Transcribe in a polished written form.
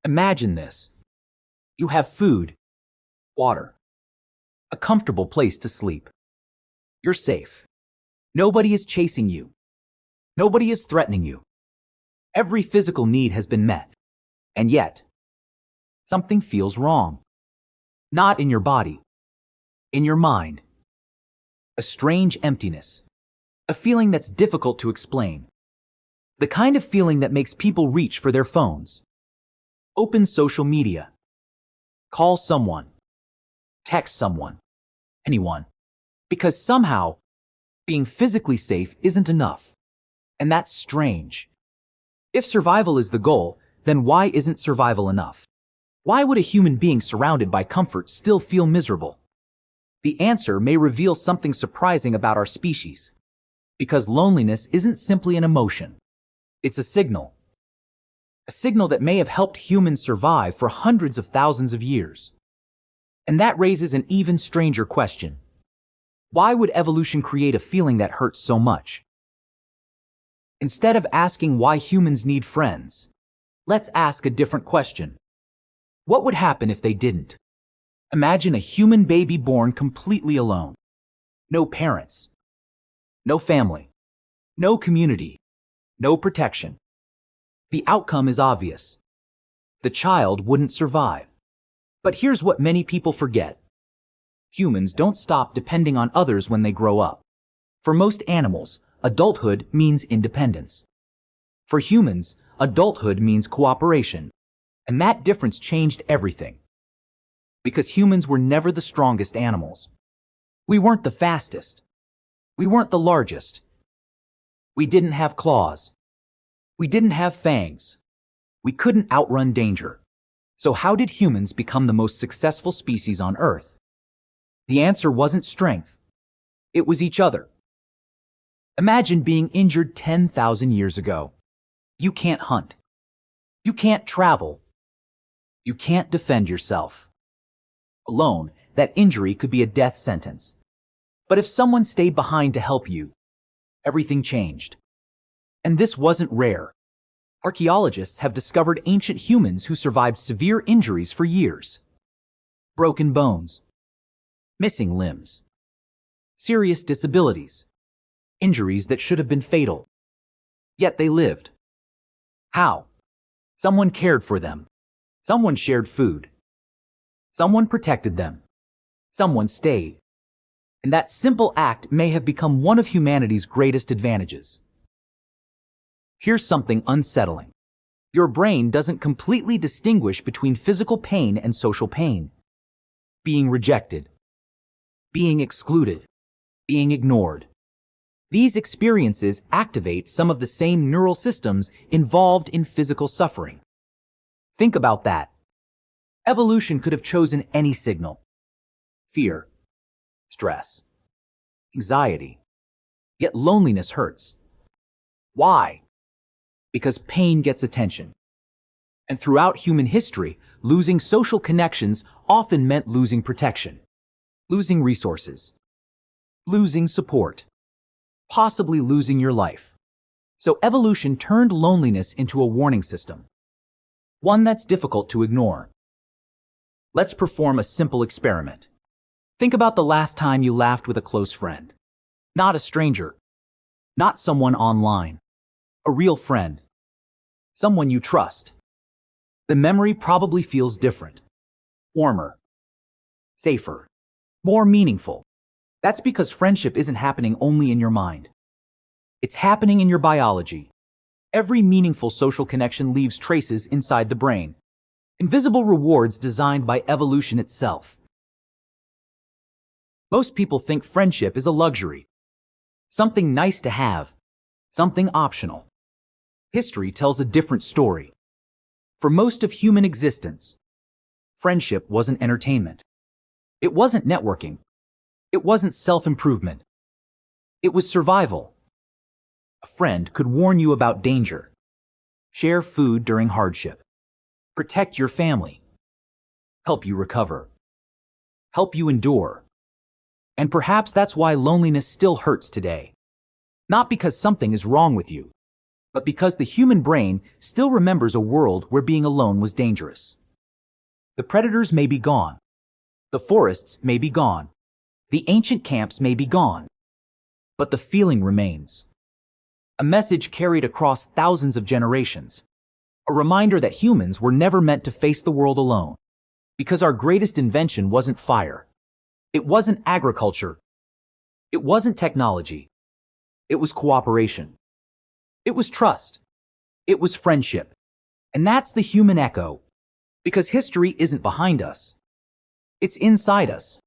Imagine this. You have food, water, a comfortable place to sleep. You're safe. Nobody is chasing you. Nobody is threatening you. Every physical need has been met. And yet, something feels wrong. Not in your body, in your mind. A strange emptiness. A feeling that's difficult to explain. The kind of feeling that makes people reach for their phones. Open social media. Call someone. Text someone. Anyone. Because somehow, being physically safe isn't enough. And that's strange. If survival is the goal, then why isn't survival enough? Why would a human being surrounded by comfort still feel miserable? The answer may reveal something surprising about our species. Because loneliness isn't simply an emotion. It's a signal. A signal that may have helped humans survive for hundreds of thousands of years. And that raises an even stranger question. Why would evolution create a feeling that hurts so much? Instead of asking why humans need friends, let's ask a different question. What would happen if they didn't? Imagine a human baby born completely alone. No parents. No family. No community. No protection. The outcome is obvious. The child wouldn't survive. But here's what many people forget. Humans don't stop depending on others when they grow up. For most animals, adulthood means independence. For humans, adulthood means cooperation. And that difference changed everything. Because humans were never the strongest animals. We weren't the fastest. We weren't the largest. We didn't have claws. We didn't have fangs. We couldn't outrun danger. So how did humans become the most successful species on Earth? The answer wasn't strength. It was each other. Imagine being injured 10,000 years ago. You can't hunt. You can't travel. You can't defend yourself. Alone, that injury could be a death sentence. But if someone stayed behind to help you, everything changed. And this wasn't rare. Archaeologists have discovered ancient humans who survived severe injuries for years. Broken bones. Missing limbs. Serious disabilities. Injuries that should have been fatal. Yet they lived. How? Someone cared for them. Someone shared food. Someone protected them. Someone stayed. And that simple act may have become one of humanity's greatest advantages. Here's something unsettling. Your brain doesn't completely distinguish between physical pain and social pain. Being rejected. Being excluded. Being ignored. These experiences activate some of the same neural systems involved in physical suffering. Think about that. Evolution could have chosen any signal. Fear, stress, anxiety. Yet loneliness hurts. Why? Because pain gets attention. And throughout human history, losing social connections often meant losing protection, losing resources, losing support, possibly losing your life. So evolution turned loneliness into a warning system, one that's difficult to ignore. Let's perform a simple experiment. Think about the last time you laughed with a close friend. Not a stranger. Not someone online. A real friend. Someone you trust. The memory probably feels different. Warmer. Safer. More meaningful. That's because friendship isn't happening only in your mind. It's happening in your biology. Every meaningful social connection leaves traces inside the brain. Invisible rewards designed by evolution itself. Most people think friendship is a luxury. Something nice to have. Something optional. History tells a different story. For most of human existence, friendship wasn't entertainment. It wasn't networking. It wasn't self-improvement. It was survival. A friend could warn you about danger, share food during hardship, protect your family, help you recover, help you endure. And perhaps that's why loneliness still hurts today. Not because something is wrong with you, but because the human brain still remembers a world where being alone was dangerous. The predators may be gone. The forests may be gone. The ancient camps may be gone. But the feeling remains. A message carried across thousands of generations. A reminder that humans were never meant to face the world alone. Because our greatest invention wasn't fire. It wasn't agriculture. It wasn't technology. It was cooperation. It was trust. It was friendship. And that's the human echo. Because history isn't behind us. It's inside us.